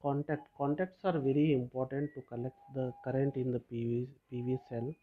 Contacts are very important to collect the current in the PV cell.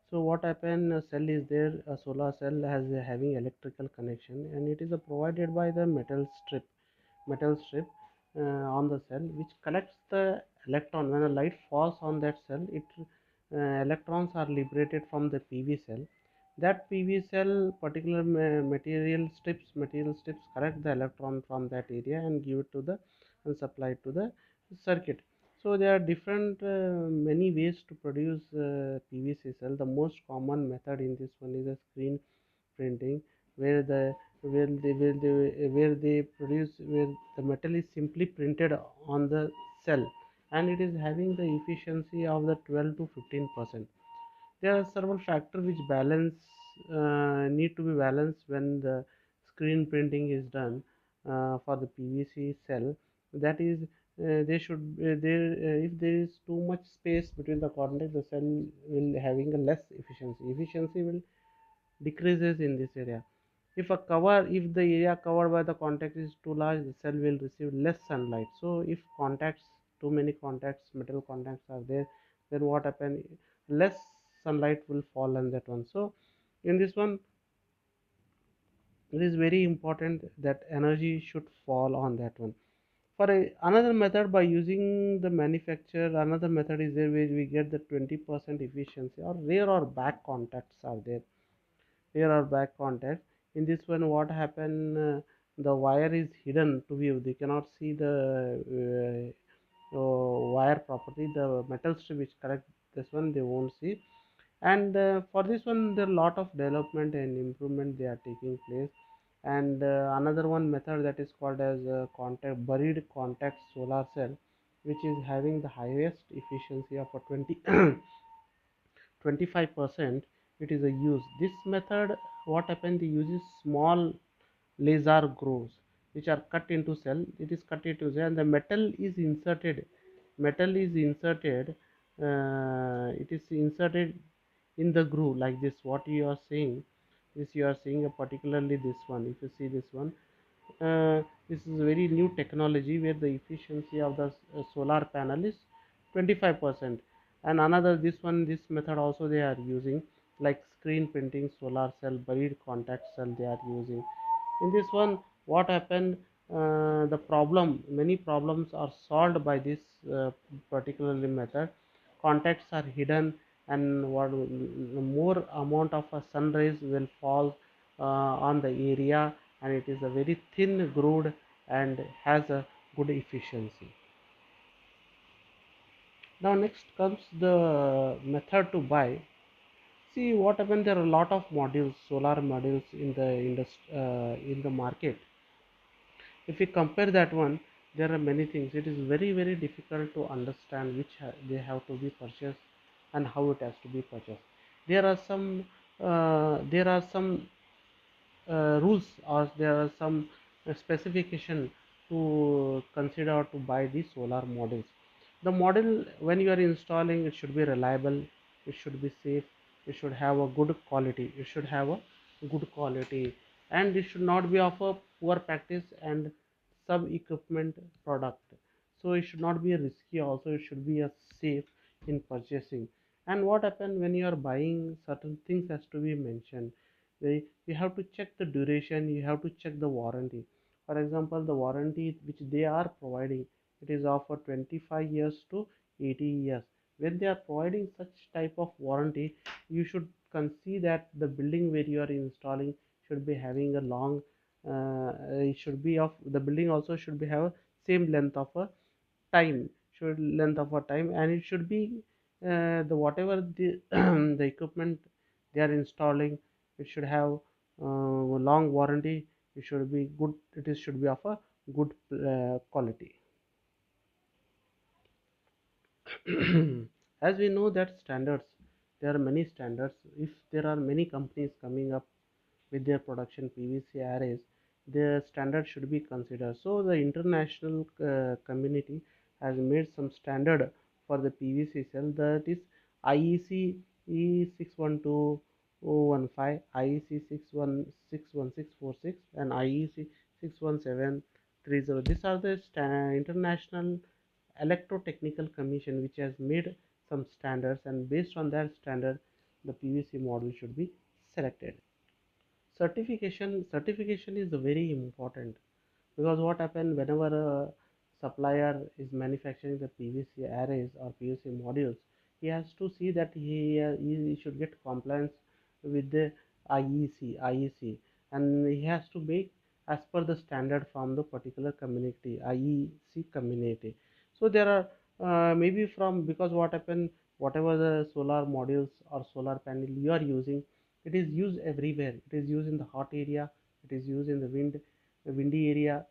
So what happen, a cell is there, a solar cell has having electrical connection, and it is provided by the metal strip on the cell, which collects the electron. When the light falls on that cell, it electrons are liberated from the PV cell. That PV cell particular material strips collect the electron from that area and give it to the and supply it to the circuit. So there are different many ways to produce PVC cell. The most common method in this one is the screen printing, where where the metal is simply printed on the cell, and it is having the efficiency of the 12 to 15%. There are several factors which balance need to be balanced when the screen printing is done for the PVC cell. That is, they should there if there is too much space between the contact, the cell will having a less efficiency. Efficiency will decreases in this area. If the area covered by the contact is too large, the cell will receive less sunlight. So if too many metal contacts are there, then what happen, less sunlight will fall on that one. So in this one, it is very important that energy should fall on that one. Another method, by using the manufacturer, another method is there where we get the 20% efficiency, or rear or back contacts are there. Here are back contacts. In this one, what happen, the wire is hidden to view, they cannot see the wire property, the metal strip which correct this one they won't see. And for this one, there are a lot of development and improvement they are taking place. And another one method that is called as buried contact solar cell, which is having the highest efficiency of a 25%. It is a use this method. What happens, the uses small laser grooves which are cut into cell. It is cut into cell and the metal is inserted. It is inserted in the groove like this. What you are seeing, this you are seeing, particularly this one. If you see this one, this is a very new technology where the efficiency of the solar panel is 25%. And another, this method also they are using, like screen printing solar cell, buried contact cell they are using. In this one, what happened, the problem many problems are solved by this particularly method. Contacts are hidden, and what more amount of a sun rays will fall on the area, and it is a very thin grooved and has a good efficiency. Now next comes the method to buy. See what happened, there are a lot of modules, solar modules in the market. If we compare that one, there are many things. It is very difficult to understand which they have to be purchased and how it has to be purchased. There are some rules, or there are some specification to consider to buy the solar models. The model, when you are installing, it should be reliable, it should be safe, it should have a good quality, and it should not be of a poor practice and sub equipment product. So it should not be a risky, also it should be a safe in purchasing. And what happen, when you are buying, certain things has to be mentioned. You have to check the duration, you have to check the warranty. For example, the warranty which they are providing, it is of for 25 years to 80 years. When they are providing such type of warranty, you should consider that the building where you are installing should be having a long it should be of the building also should be have a same length of a time, and it should be the whatever the the equipment they are installing, it should have long warranty. It should be good, should be of a good quality. As we know that standards, there are many standards. If there are many companies coming up with their production PVC arrays, the standard should be considered. So the international community has made some standard for the PVC cell, that is IEC E612015, IEC 61646, and IEC 61730. These are the international electrotechnical commission which has made some standards, and based on that standard the PVC model should be selected. Certification is very important, because what happens whenever a supplier is manufacturing the PVC arrays or PVC modules, he has to see that he should get compliance with the IEC, and he has to make as per the standard from the particular community, IEC community. So there are maybe from, because what happen, whatever the solar modules or solar panel you are using, it is used everywhere. It is used in the hot area, it is used in the windy area,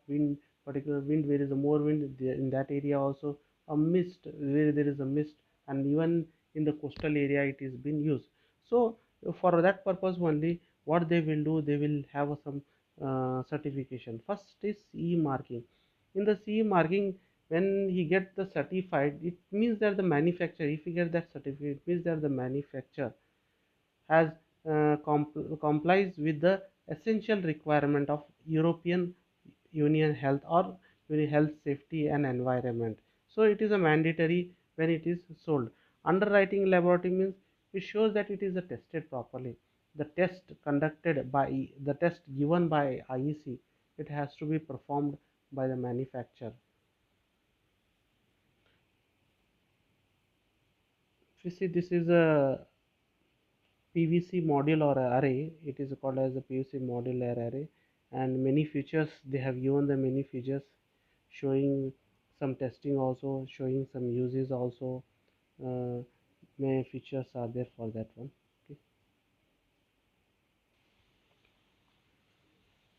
particular wind where is a more wind there, in that area also, a mist where there is a mist, and even in the coastal area it is being used. So for that purpose only, what they will do, they will have some certification. First is CE marking. In the CE marking, when he gets the certified, it means that the manufacturer, if he gets that certificate, it means that the manufacturer has complies with the essential requirement of European Union health or health safety and environment. So it is a mandatory when it is sold. Underwriting laboratory means it shows that it is tested properly. The test conducted by the test given by IEC, it has to be performed by the manufacturer. If you see, this is a PVC module or array. It is called as a PVC module or array, and many features they have given the many features, showing some testing also, showing some uses also. Many features are there for that one. Okay.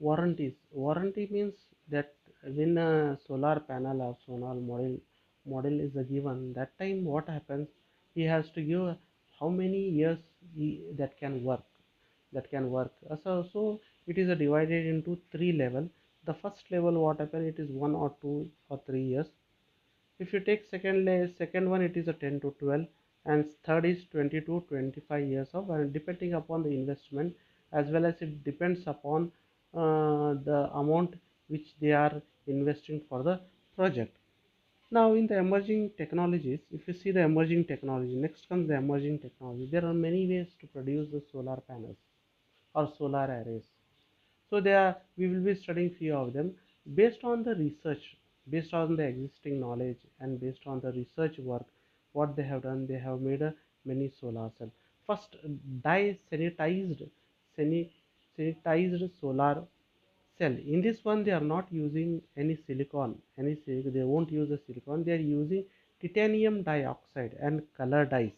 Warranty means that when a solar panel or solar model is a given, that time what happens, he has to give how many years that can work. So it is divided into three level. The first level, what happen, it is 1 or 2 or 3 years. If you take second one, it is a 10 to 12, and third is 20 to 25 years of, and depending upon the investment, as well as it depends upon the amount which they are investing for the project. Now in the emerging technologies, if you see the emerging technology, next comes the emerging technology. There are many ways to produce the solar panels or solar arrays. So there we will be studying few of them based on the research, based on the existing knowledge, and based on the research work. What they have done, they have made a many solar cell. First, dye sanitized solar cell. In this one, they are not using any silicon, they won't use the silicon. They are using titanium dioxide and color dyes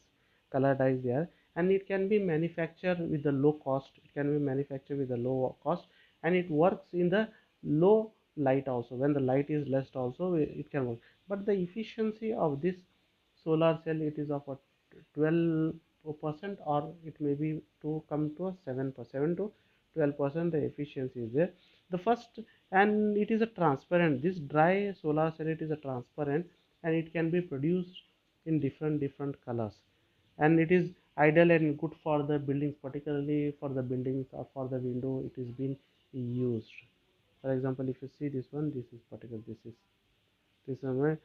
there, and it can be manufactured with the low cost. It can be manufactured with the low cost, and it works in the low light also. When the light is less also, it can work. But the efficiency of this solar cell, it is of a 12%, or it may be to come to a 7 to 12% the efficiency is there. The first, and it is a transparent, this dry solar cell, it is a transparent, and it can be produced in different colors, and it is ideal and good for the buildings, particularly for the buildings or for the window it is been used. For example, if you see this one, this is particular, this is a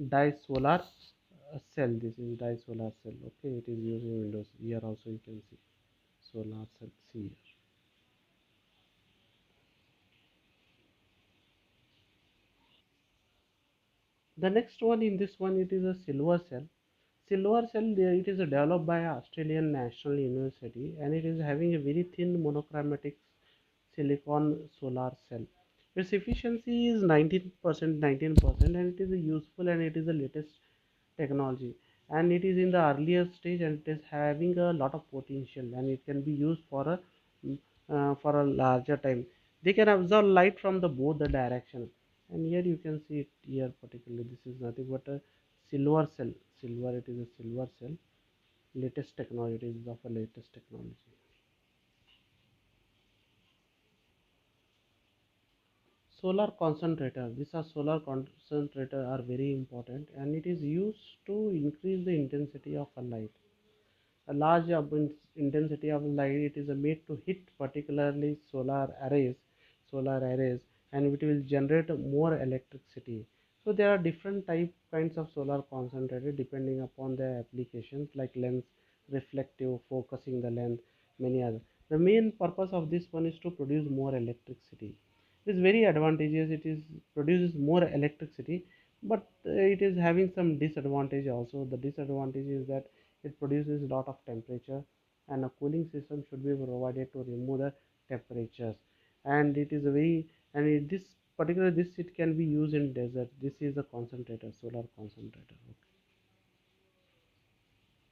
dye solar cell. This is dye solar cell. Okay, it is used in windows. Here also you can see solar cell. See here. The next one, in this one, it is a silver cell. Silver cell, it is developed by Australian National University, and it is having a very thin monochromatic silicon solar cell. Its efficiency is 19%, and it is a useful, and it is the latest technology, and it is in the earlier stage, and it is having a lot of potential, and it can be used for a larger time. They can absorb light from the both the direction, and here you can see it here particularly. This is nothing but a silver cell. Silver, it is a silver cell. Latest technology, it is of a latest technology. Solar concentrator. These are solar concentrator are very important, and it is used to increase the intensity of a light. A large intensity of light, it is made to hit particularly solar arrays, and it will generate more electricity. So there are different kinds of solar concentrator depending upon their applications, like lens, reflective, focusing the lens, many other. The main purpose of this one is to produce more electricity. It is very advantageous. It is produces more electricity, but it is having some disadvantage also. The disadvantage is that it produces a lot of temperature, and a cooling system should be provided to remove the temperatures. And it is a very this particular this it can be used in desert. This is a concentrator, solar concentrator.